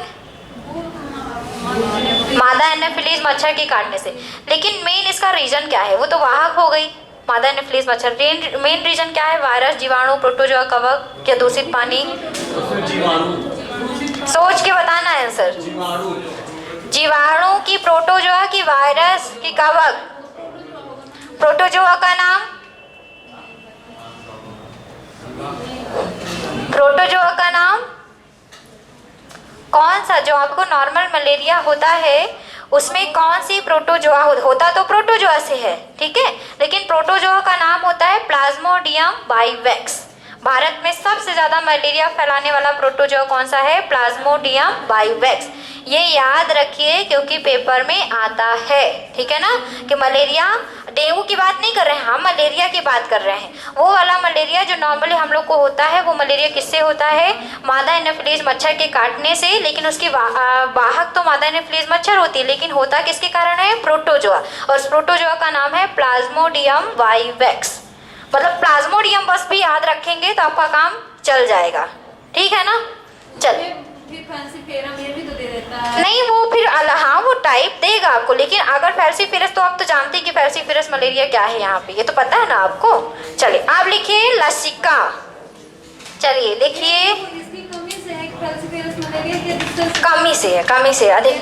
मादा एनाफिलीज मच्छर के काटने से। लेकिन मेन इसका रीजन क्या है? वो तो वाहक हो गई, मादा एनाफिलीज मच्छर। मेन रीजन क्या है? वायरस, जीवाणु, प्रोटोजोआ, कवक या दूषित पानी? सोच के बताना है आंसर। जीवाणु की, प्रोटोजोआ की, वायरस की, कवक? प्रोटोजोआ का नाम? प्रोटोजोआ का नाम कौन सा? जो आपको नॉर्मल मलेरिया होता है उसमें कौन सी प्रोटोजोआ होता? तो प्रोटोजोआ से है, ठीक है। लेकिन प्रोटोजोआ का नाम होता है प्लाज्मोडियम बाइवेक्स। भारत में सबसे ज़्यादा मलेरिया फैलाने वाला प्रोटोजोआ कौन सा है? प्लाज्मोडियम बाइवेक्स। ये याद रखिए क्योंकि पेपर में आता है, ठीक है ना। कि मलेरिया, डेंगू की बात नहीं कर रहे हैं हम, मलेरिया की बात कर रहे हैं। वो वाला मलेरिया जो नॉर्मली हम लोग को होता है, वो मलेरिया किससे होता है? मादा एनाफिलीज मच्छर के काटने से। लेकिन उसकी वाहक तो मादा एनाफिलीज मच्छर होती है, लेकिन होता किसके कारण है? प्रोटोजोआ। और उस प्रोटोजोआ का नाम है प्लाज्मोडियम बाइवेक्स। मतलब प्लाज्मोडियम बस भी याद रखेंगे तो आपका काम चल जाएगा, ठीक है ना। चल, फिर फैल्सीफेरम ये भी तो दे देता है। नहीं, वो फिर हाँ वो टाइप देगा आपको। लेकिन अगर फैल्सीफेरस, तो आप तो जानते हैं कि फैल्सीफेरस मलेरिया क्या है यहाँ पे, ये तो पता है ना आपको। चलिए आप लिखिए लसिका। चलिए लिखिए। इसकी कमी से है फैल्सीफेरस मलेरिया के कमी से अधिक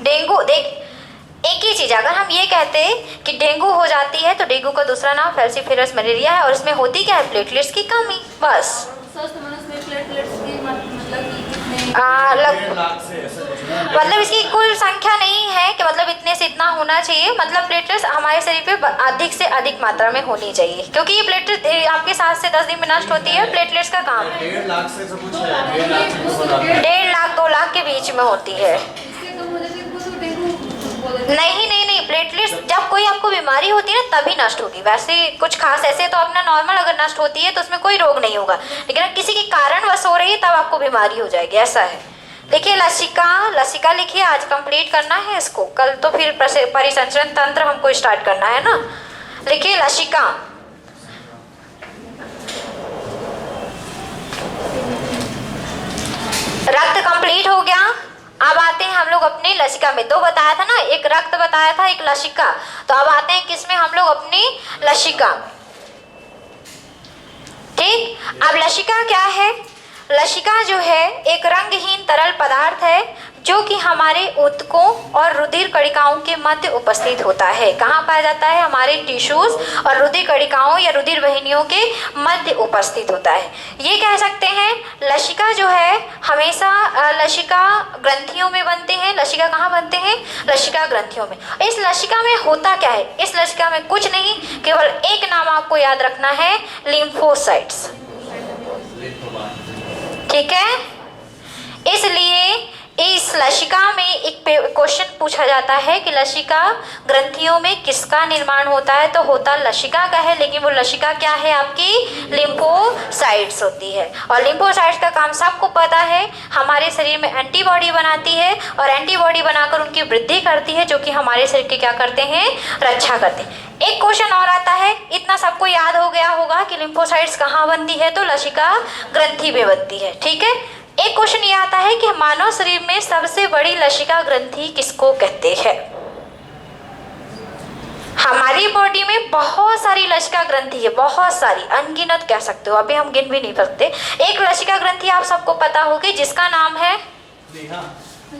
डेंगू। देख, एक ही चीज़, अगर हम ये कहते कि डेंगू हो जाती है तो डेंगू का दूसरा नाम फैल्सीफेरस मलेरिया है, और इसमें होती क्या है? प्लेटलेट्स की कमी, बस। स्वस्थ मनुष्य में प्लेटलेट्स की मतलब कि कितने? मतलब इसकी कुल संख्या नहीं है कि मतलब इतने से इतना होना चाहिए। मतलब प्लेटलेट्स हमारे शरीर पे अधिक से अधिक मात्रा में होनी चाहिए, क्योंकि ये प्लेटलेट्स आपके 7 से 10 दिन में नष्ट होती है। प्लेटलेट्स का काम 1.5 लाख से सब कुछ 1.5 लाख 2 लाख के बीच में होती है। नहीं, प्लेटलेट्स जब कोई आपको बीमारी होती है ना तभी नष्ट होगी। वैसे कुछ खास ऐसे तो अपना नॉर्मल अगर नष्ट होती है तो उसमें कोई रोग नहीं होगा, लेकिन अगर किसी के कारणवश हो रही है तब आपको बीमारी हो जाएगी, ऐसा है। लिखिए लसिका, लसिका लिखिए, आज कंप्लीट करना है इसको, कल तो फिर परिसंचरण तंत्र हमको स्टार्ट करना है ना। लिखिए लसिका। रक्त कंप्लीट हो गया। अब आते हैं हम लोग अपनी लसिका में। दो बताया था ना, एक रक्त बताया था, एक लसिका। तो अब आते हैं किसमें हम लोग, अपनी लसिका। ठीक, अब लसिका क्या है? लसिका जो है एक रंगहीन तरल पदार्थ है जो कि हमारे ऊतकों और रुधिर कणिकाओं के मध्य उपस्थित होता है। कहाँ पाया जाता है? हमारे टिश्यूज और रुधिर कणिकाओं या रुधिर वाहिनियों के मध्य उपस्थित होता है। ये कह सकते हैं लसिका जो है हमेशा लसिका ग्रंथियों में बनते हैं। लसिका कहाँ बनते हैं? लसिका ग्रंथियों में। इस लसिका में होता क्या है? इस लसिका में कुछ नहीं, केवल एक नाम आपको याद रखना है, लिम्फोसाइट्स। ठीक है, इसलिए इस लसिका में एक क्वेश्चन पूछा जाता है कि लसिका ग्रंथियों में किसका निर्माण होता है? तो होता लसिका का है, लेकिन वो लसिका क्या है? आपकी लिम्फोसाइट्स होती है। और लिम्फोसाइट्स का काम सबको पता है, हमारे शरीर में एंटीबॉडी बनाती है और एंटीबॉडी बनाकर उनकी वृद्धि करती है, जो कि हमारे शरीर की क्या करते हैं? रक्षा करते हैं। एक क्वेश्चन और आता है, इतना सबको याद हो गया होगा कि लिम्फोसाइट्स कहाँ बनती है? तो लसिका ग्रंथि में बनती है। ठीक है, एक क्वेश्चन ये आता है कि मानव शरीर में सबसे बड़ी लसिका ग्रंथि किसको कहते हैं? हमारी बॉडी में बहुत सारी लसिका ग्रंथि है, बहुत सारी, अनगिनत कह सकते हो, अभी हम गिन भी नहीं सकते। एक लसिका ग्रंथि आप सबको पता होगी जिसका नाम है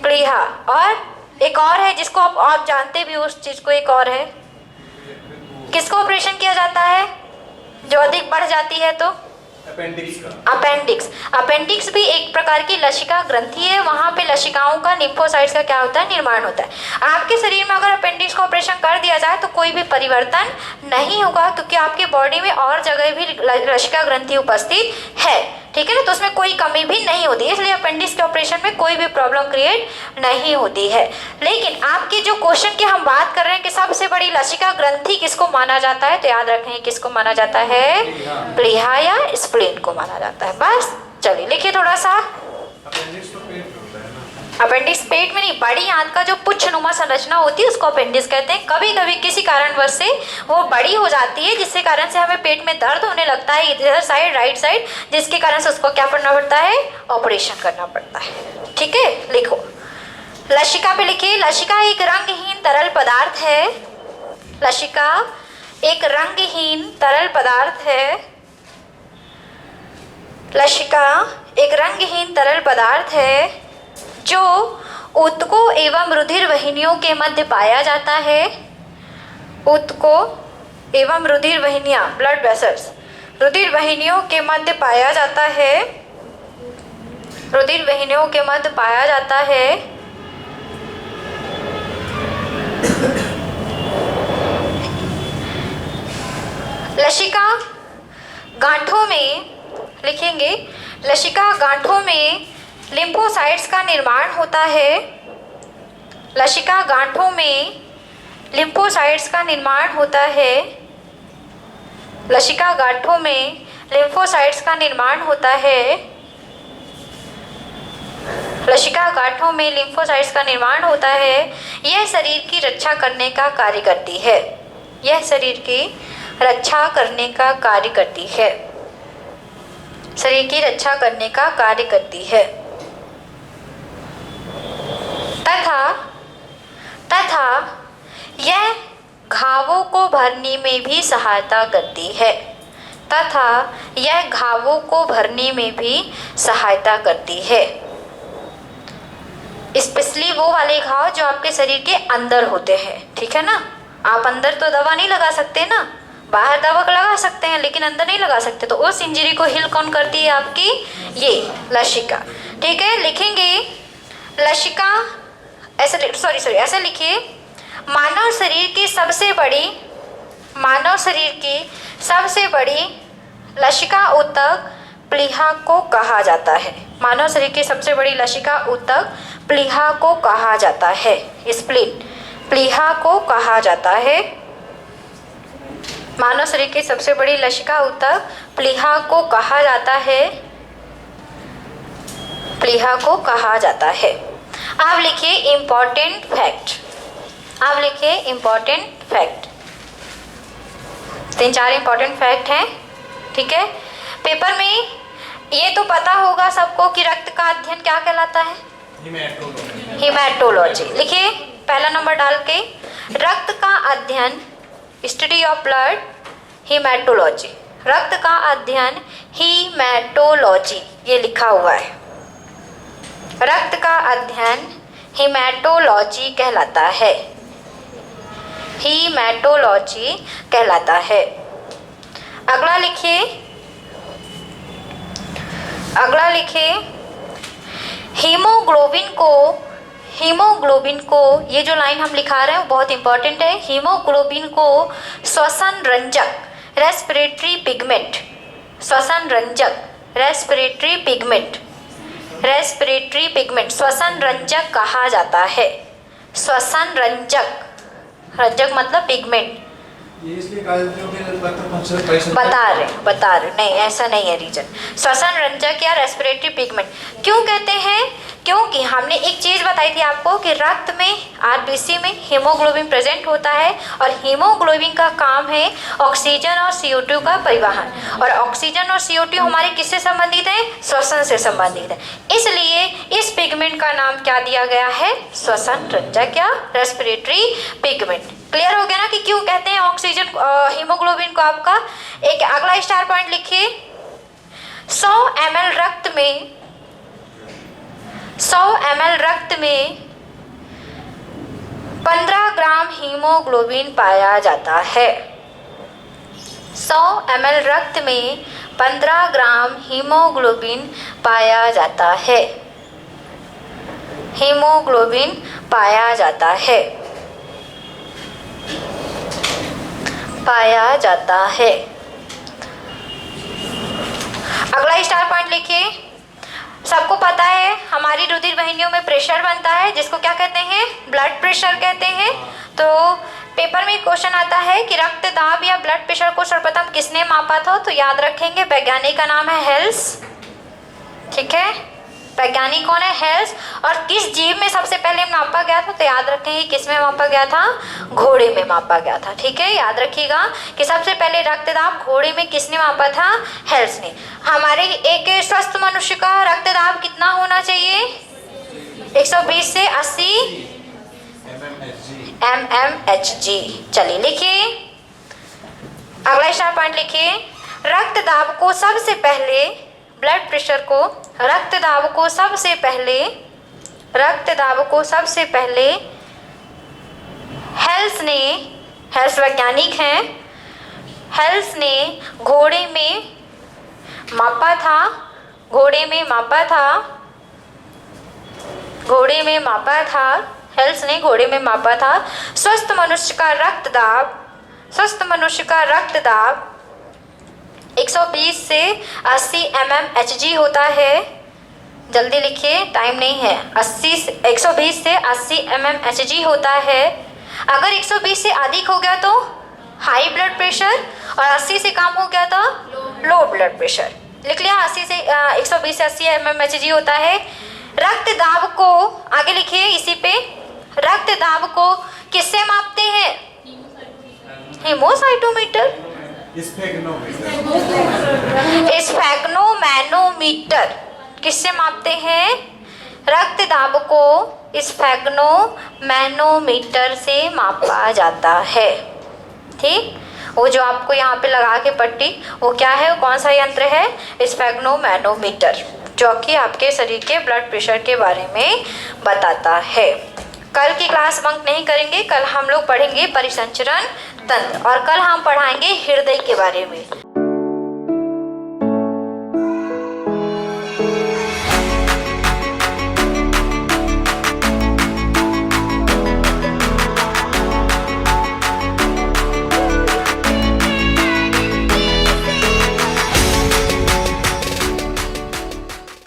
प्लीहा, और एक और है जिसको आप जानते भी हो उस चीज को, एक और है, किसको ऑपरेशन किया जाता है जो अधिक बढ़ जाती है? तो अपेंडिक्स। अपेंडिक्स भी एक प्रकार की लसिका ग्रंथि है, वहां पे लसिकाओं का, लिम्फोसाइट्स का क्या होता है? निर्माण होता है। आपके शरीर में अगर अपेंडिक्स का ऑपरेशन कर दिया जाए तो कोई भी परिवर्तन नहीं होगा, क्योंकि आपके बॉडी में और जगह भी लसिका ग्रंथि उपस्थित है। ठीक है ना, तो उसमें कोई कमी भी नहीं होती, इसलिए अपेंडिक्स के ऑपरेशन में कोई भी प्रॉब्लम क्रिएट नहीं होती है। लेकिन आपके जो क्वेश्चन की हम बात कर रहे हैं कि सबसे बड़ी लसिका ग्रंथि किसको माना जाता है, तो याद रखें किसको माना जाता है? प्लीहा या स्प्लीन को माना जाता है। बस चलिए लिखिए थोड़ा सा। अपेंडिक्स पेट में नहीं, बड़ी आंत का जो पुच्छनुमा संरचना होती है उसको अपेंडिक्स कहते हैं। कभी कभी किसी कारणवश से वो बड़ी हो जाती है, जिसके कारण से हमें पेट में दर्द होने लगता है इधर साइड, राइट साइड, जिसके कारण से उसको क्या करना पड़ता है? ऑपरेशन करना पड़ता है। ठीक है, लिखो लसिका पे लिखिए, लसिका एक रंगहीन तरल पदार्थ है। लसिका एक रंगहीन तरल पदार्थ है। लसिका एक रंगहीन तरल पदार्थ है जो ऊतकों एवं रुधिर वाहिनियों के मध्य पाया जाता है। ऊतकों एवं रुधिर वाहिनियां, ब्लड वेसल्स, रुधिर वाहिनियों के मध्य पाया जाता है। रुधिर वाहिनियों के मध्य पाया जाता है। लसिका गांठों में लिखेंगे, लसिका गांठों में लिम्फोसाइट्स का निर्माण होता है। लसिका गांठों में लिम्फोसाइट्स का निर्माण होता है। लसिका गांठों में लिम्फोसाइट्स का निर्माण होता है। लसिका गांठों में लिम्फोसाइट्स का निर्माण होता है। यह शरीर की रक्षा करने का कार्य करती है। यह शरीर की रक्षा करने का कार्य करती है। शरीर की रक्षा करने का कार्य करती है। तथा यह घावों को भरने में भी सहायता करती है। तथा यह घावों को भरने में भी सहायता करती है। स्पेशली वो वाले घाव जो आपके शरीर के अंदर होते हैं। ठीक है ना, आप अंदर तो दवा नहीं लगा सकते ना, बाहर दवा लगा सकते हैं लेकिन अंदर नहीं लगा सकते, तो उस इंजरी को हील कौन करती है? आपकी ये लसिका। ठीक है, लिखेंगे लसिका ऐसे, ऐसे लिखिए, मानव शरीर की सबसे बड़ी लसिका ऊतक प्लीहा को कहा जाता है। मानव शरीर की सबसे बड़ी लसिका ऊतक प्लीहा को कहा जाता है। स्प्लीन प्लीहा को कहा जाता है। मानव शरीर की सबसे बड़ी लसिका ऊतक प्लीहा को कहा जाता है। प्लीहा को कहा जाता है। आप लिखिए इम्पॉर्टेंट फैक्ट। आप लिखिए इम्पॉर्टेंट फैक्ट। 3-4 इम्पॉर्टेंट फैक्ट हैं, ठीक है। पेपर में ये तो पता होगा सबको कि रक्त का अध्ययन क्या कहलाता है? हिमेटोलॉजी। लिखिए पहला नंबर डाल के, रक्त का अध्ययन स्टडी ऑफ ब्लड हिमेटोलॉजी। रक्त का अध्ययन हिमेटोलॉजी, ये लिखा हुआ है। रक्त का अध्ययन हिमेटोलॉजी कहलाता है। हिमेटोलॉजी कहलाता है। अगला लिखिए, अगला लिखिए हीमोग्लोबिन को ये जो लाइन हम लिखा रहे हैं वो बहुत इंपॉर्टेंट है। हीमोग्लोबिन को श्वसन रंजक रेस्पिरेटरी पिगमेंट, श्वसन रंजक रेस्पिरेटरी पिगमेंट, रेस्पिरेटरी पिगमेंट श्वसन रंजक कहा जाता है। श्वसन रंजक, रंजक मतलब पिगमेंट। ये इसलिए कहा जाता है कि रक्त फंक्शन पैसा बता रहे नहीं, ऐसा नहीं है रीजन। श्वसन रंजक या रेस्पिरेटरी पिगमेंट क्यों कहते हैं? क्योंकि हमने एक चीज़ बताई थी आपको कि रक्त में आरबीसी में हीमोग्लोबिन प्रेजेंट होता है और हीमोग्लोबिन का काम है ऑक्सीजन और CO2 का परिवहन, और ऑक्सीजन और CO2 हमारे किससे संबंधित है? श्वसन से संबंधित है। इसलिए इस पिगमेंट का नाम क्या दिया गया है? श्वसन रंजक या रेस्पिरेटरी पिगमेंट। क्लियर हो गया ना कि क्यों कहते हैं ऑक्सीजन हीमोग्लोबिन को? आपका एक अगला स्टार पॉइंट लिखिए, 100 ml रक्त में 100 ml रक्त में 15 ग्राम हीमोग्लोबिन पाया जाता है। 100 ml रक्त में 15 ग्राम हीमोग्लोबिन पाया जाता है। हीमोग्लोबिन पाया जाता है, पाया जाता है। अगला स्टार पॉइंट लिखिए, सबको पता है हमारी रुधिर वाहिनियों में प्रेशर बनता है जिसको क्या कहते हैं? ब्लड प्रेशर कहते हैं। तो पेपर में क्वेश्चन आता है कि रक्त दाब या ब्लड प्रेशर को सर्वप्रथम किसने मापा था? तो याद रखेंगे वैज्ञानिक का नाम है हेल्स, ठीक है। वैज्ञानिक कौन है? हेल्स। और किस जीव में सबसे पहले मापा गया था? तो याद रखेंगे किस में मापा गया था? घोड़े में मापा गया था, ठीक है। याद रखिएगा कि सबसे पहले रक्तदाब घोड़े में किसने मापा था? हेल्स ने। हमारे एक स्वस्थ मनुष्य का रक्तदाब कितना होना चाहिए? 120 से 80 mmHg। चलिए लिखिए, अगला स्टार पॉइंट लिखिए, रक्तदाब को सबसे पहले, ब्लड प्रेशर को, रक्तदाब को सबसे पहले, रक्तदाब को सबसे पहले हेल्स ने, हेल्स वैज्ञानिक हैं, हेल्स ने घोड़े में मापा था। घोड़े में मापा था, घोड़े में मापा था, हेल्स ने घोड़े में मापा था। स्वस्थ मनुष्य का रक्तदाब, स्वस्थ मनुष्य का रक्तदाब 120 से 80 mmHg होता है। जल्दी लिखिए, टाइम नहीं है। 120 से 80 mmHg होता है। अगर 120 से अधिक हो गया तो हाई ब्लड प्रेशर और 80 से कम हो गया तो लो ब्लड प्रेशर। लिख लिया, 80 से 120 से 80 mmHg होता है। रक्तदाब को आगे लिखिए, इसी पे रक्तदाब को किससे मापते हैं? Haemocytometer, sphygmomanometer. किससे मापते हैं? रक्तदाब को स्फेग्नोमैनोमीटर से मापा जाता है, ठीक। वो जो आपको यहाँ पे लगा के पट्टी, वो क्या है? वो कौन सा यंत्र है? स्फेग्नोमैनोमीटर, जो कि आपके शरीर के ब्लड प्रेशर के बारे में बताता है। कल की क्लास बंक नहीं करेंगे। कल हम लोग पढ़ेंगे परिसंचरण तंत्र और कल हम पढ़ाएंगे हृदय के बारे में।